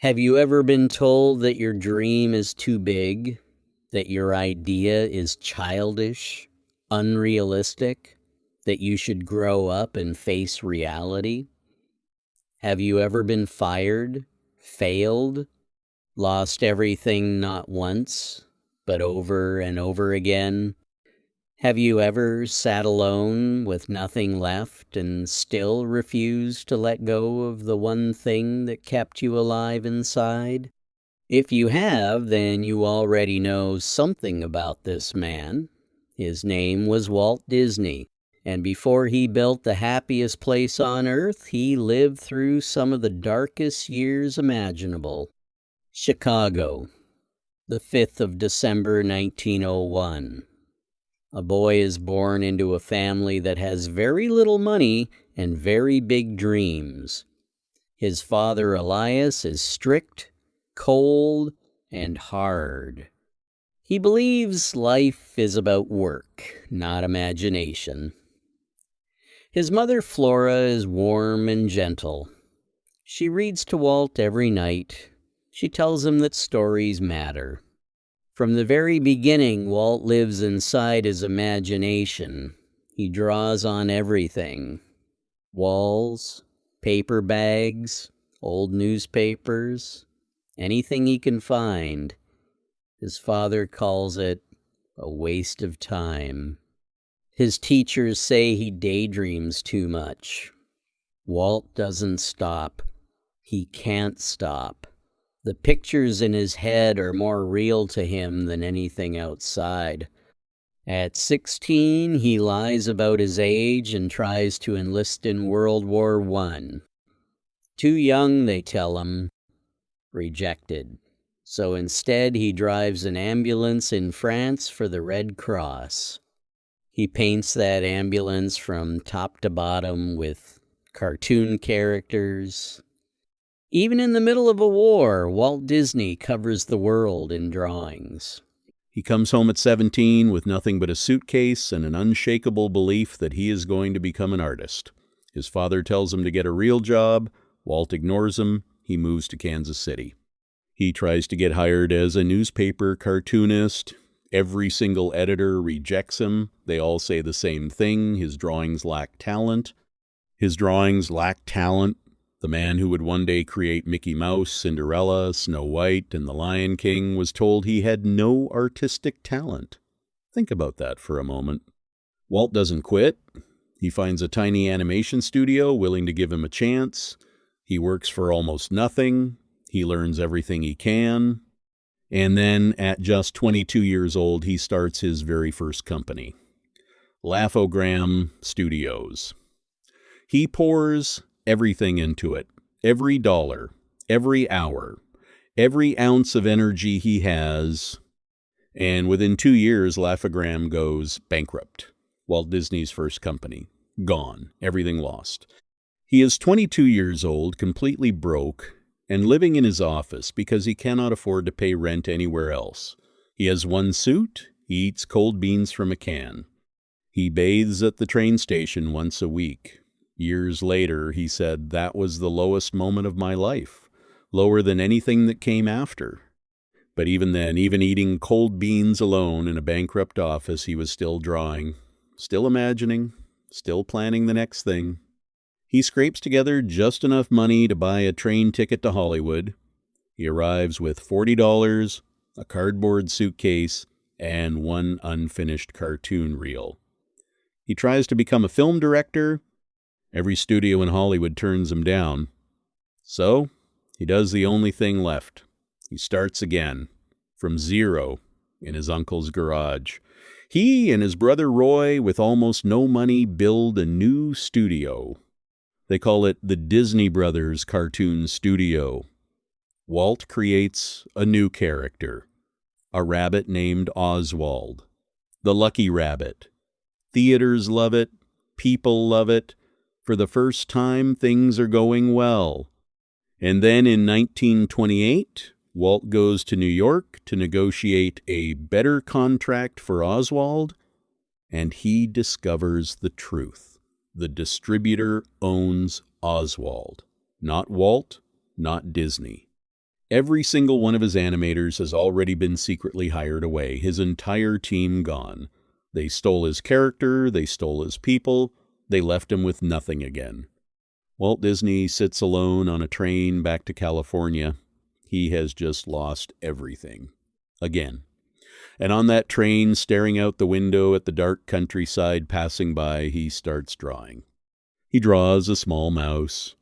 Have you ever been told that your dream is too big, that your idea is childish, unrealistic, that you should grow up and face reality? Have you ever been fired, failed, lost everything not once, but over and over again? Have you ever sat alone with nothing left and still refused to let go of the one thing that kept you alive inside? If you have, then you already know something about this man. His name was Walt Disney, and before he built the happiest place on earth, he lived through some of the darkest years imaginable. Chicago, the 5th of December, 1901. A boy is born into a family that has very little money and very big dreams. His father, Elias, is strict, cold, and hard. He believes life is about work, not imagination. His mother, Flora, is warm and gentle. She reads to Walt every night. She tells him that stories matter. From the very beginning, Walt lives inside his imagination. He draws on everything: walls, paper bags, old newspapers, anything he can find. His father calls it a waste of time. His teachers say he daydreams too much. Walt doesn't stop. He can't stop. The pictures in his head are more real to him than anything outside. At 16, he lies about his age and tries to enlist in World War I. Too young, they tell him. Rejected. So instead, he drives an ambulance in France for the Red Cross. He paints that ambulance from top to bottom with cartoon characters. Even in the middle of a war, Walt Disney covers the world in drawings. He comes home at 17 with nothing but a suitcase and an unshakable belief that he is going to become an artist. His father tells him to get a real job. Walt ignores him. He moves to Kansas City. He tries to get hired as a newspaper cartoonist. Every single editor rejects him. They all say the same thing: his drawings lack talent. His drawings lack talent. The man who would one day create Mickey Mouse, Cinderella, Snow White, and the Lion King was told he had no artistic talent. Think about that for a moment. Walt doesn't quit. He finds a tiny animation studio willing to give him a chance. He works for almost nothing. He learns everything he can. And then at just 22 years old, he starts his very first company, Laugh-O-Gram Studios. He pours everything into it, every dollar, every hour, every ounce of energy he has, and within 2 years, Laugh-O-Gram goes bankrupt. Walt Disney's first company, gone, everything lost. He is 22 years old, completely broke, and living in his office because he cannot afford to pay rent anywhere else. He has one suit. He eats cold beans from a can. He bathes at the train station once a week. Years later, he said, "That was the lowest moment of my life, lower than anything that came after." But even then, even eating cold beans alone in a bankrupt office, he was still drawing, still imagining, still planning the next thing. He scrapes together just enough money to buy a train ticket to Hollywood. He arrives with $40, a cardboard suitcase, and one unfinished cartoon reel. He tries to become a film director. Every studio in Hollywood turns him down. So, he does the only thing left. He starts again, from zero, in his uncle's garage. He and his brother Roy, with almost no money, build a new studio. They call it the Disney Brothers Cartoon Studio. Walt creates a new character, a rabbit named Oswald, the Lucky Rabbit. Theaters love it. People love it. For the first time, things are going well. And then in 1928, Walt goes to New York to negotiate a better contract for Oswald, and he discovers the truth. The distributor owns Oswald, not Walt, not Disney. Every single one of his animators has already been secretly hired away, his entire team gone. They stole his character, they stole his people, they left him with nothing again. Walt Disney sits alone on a train back to California. He has just lost everything. Again. And on that train, staring out the window at the dark countryside passing by, he starts drawing. He draws a small mouse,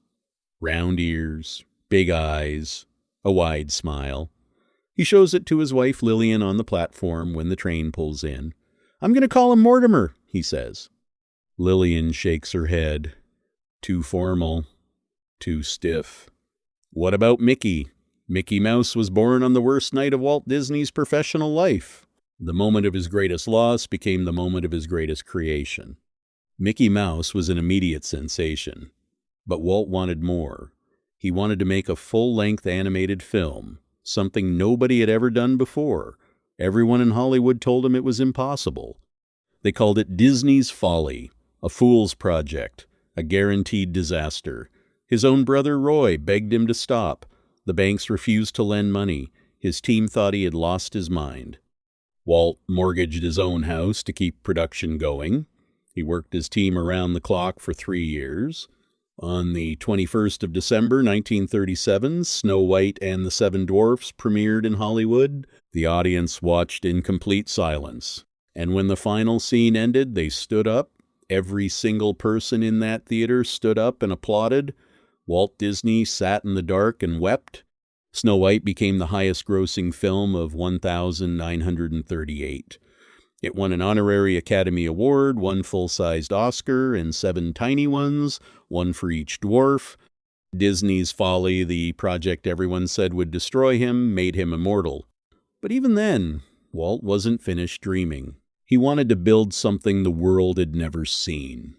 round ears, big eyes, a wide smile. He shows it to his wife Lillian on the platform when the train pulls in. "I'm going to call him Mortimer," he says. Lillian shakes her head. Too formal, too stiff. What about Mickey? Mickey Mouse was born on the worst night of Walt Disney's professional life. The moment of his greatest loss became the moment of his greatest creation. Mickey Mouse was an immediate sensation, but Walt wanted more. He wanted to make a full-length animated film, something nobody had ever done before. Everyone in Hollywood told him it was impossible. They called it Disney's Folly, a fool's project, a guaranteed disaster. His own brother Roy begged him to stop. The banks refused to lend money. His team thought he had lost his mind. Walt mortgaged his own house to keep production going. He worked his team around the clock for 3 years. On the 21st of December, 1937, Snow White and the Seven Dwarfs premiered in Hollywood. The audience watched in complete silence. And when the final scene ended, they stood up. Every single person in that theater stood up and applauded. Walt Disney sat in the dark and wept. Snow White became the highest-grossing film of 1,938. It won an honorary Academy Award, 1 full-sized Oscar, and 7 tiny ones, 1 for each dwarf. Disney's Folly, the project everyone said would destroy him, made him immortal. But even then, Walt wasn't finished dreaming. He wanted to build something the world had never seen.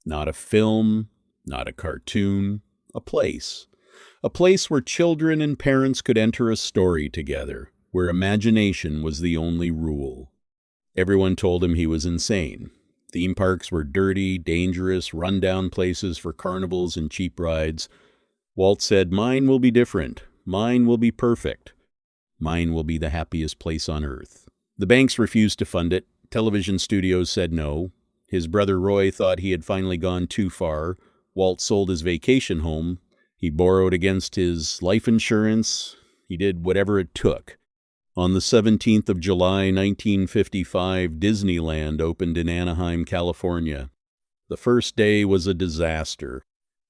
Not a film, not a cartoon, a place. A place where children and parents could enter a story together, where imagination was the only rule. Everyone told him he was insane. Theme parks were dirty, dangerous, run-down places for carnivals and cheap rides. Walt said, "Mine will be different. Mine will be perfect. Mine will be the happiest place on earth." The banks refused to fund it. Television studios said no. His brother Roy thought he had finally gone too far. Walt sold his vacation home. He borrowed against his life insurance. He did whatever it took. On the 17th of July, 1955, Disneyland opened in Anaheim, California. The first day was a disaster.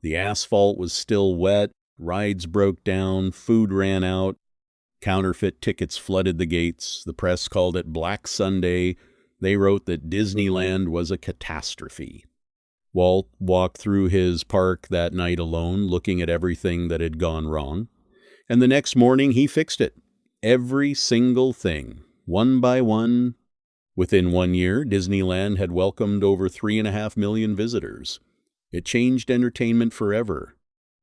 The asphalt was still wet, rides broke down, food ran out, counterfeit tickets flooded the gates. The press called it Black Sunday. They wrote that Disneyland was a catastrophe. Walt walked through his park that night alone, looking at everything that had gone wrong. And the next morning, he fixed it. Every single thing, one by one. Within 1 year, Disneyland had welcomed over 3.5 million visitors. It changed entertainment forever.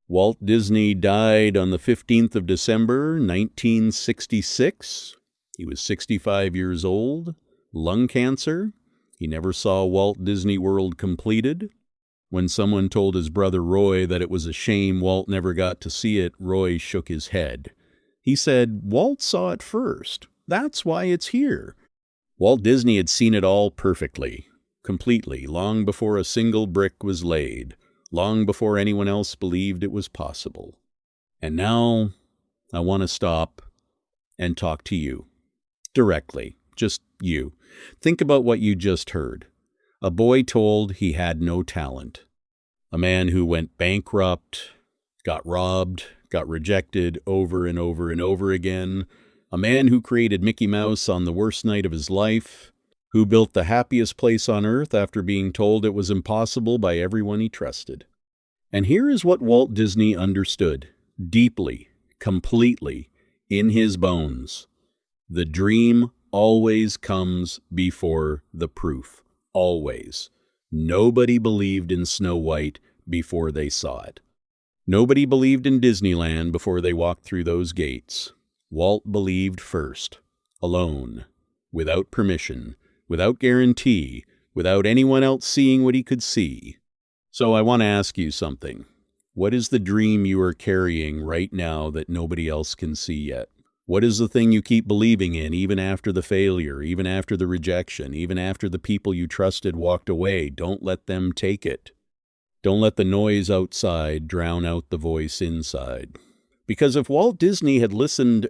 Walt Disney died on the 15th of December, 1966. He was 65 years old, lung cancer. He never saw Walt Disney World completed. When someone told his brother Roy that it was a shame Walt never got to see it, Roy shook his head. He said, "Walt saw it first. That's why it's here." Walt Disney had seen it all perfectly, completely, long before a single brick was laid, long before anyone else believed it was possible. And now, I want to stop and talk to you. Directly. Just you. Think about what you just heard. A boy told he had no talent. A man who went bankrupt, got robbed, got rejected over and over and over again. A man who created Mickey Mouse on the worst night of his life, who built the happiest place on earth after being told it was impossible by everyone he trusted. And here is what Walt Disney understood, deeply, completely, in his bones. The dream always comes before the proof. Always. Nobody believed in Snow White before they saw it. Nobody believed in Disneyland before they walked through those gates. Walt believed first, alone, without permission, without guarantee, without anyone else seeing what he could see. So I want to ask you something. What is the dream you are carrying right now that nobody else can see yet? What is the thing you keep believing in even after the failure, even after the rejection, even after the people you trusted walked away? Don't let them take it. Don't let the noise outside drown out the voice inside. Because if Walt Disney had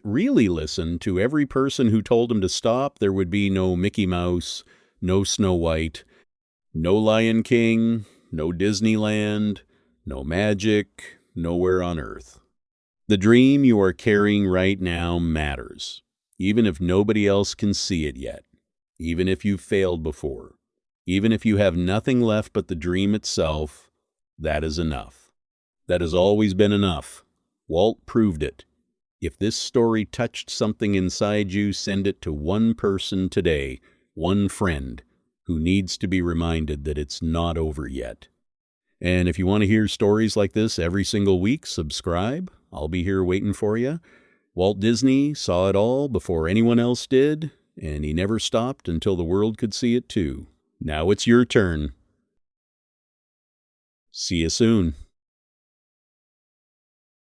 really listened to every person who told him to stop, there would be no Mickey Mouse, no Snow White, no Lion King, no Disneyland, no magic, nowhere on earth. The dream you are carrying right now matters, even if nobody else can see it yet, even if you've failed before, even if you have nothing left but the dream itself. That is enough. That has always been enough. Walt proved it. If this story touched something inside you, send it to one person today, one friend, who needs to be reminded that it's not over yet. And if you want to hear stories like this every single week, subscribe. I'll be here waiting for you. Walt Disney saw it all before anyone else did, and he never stopped until the world could see it too. Now it's your turn. See you soon.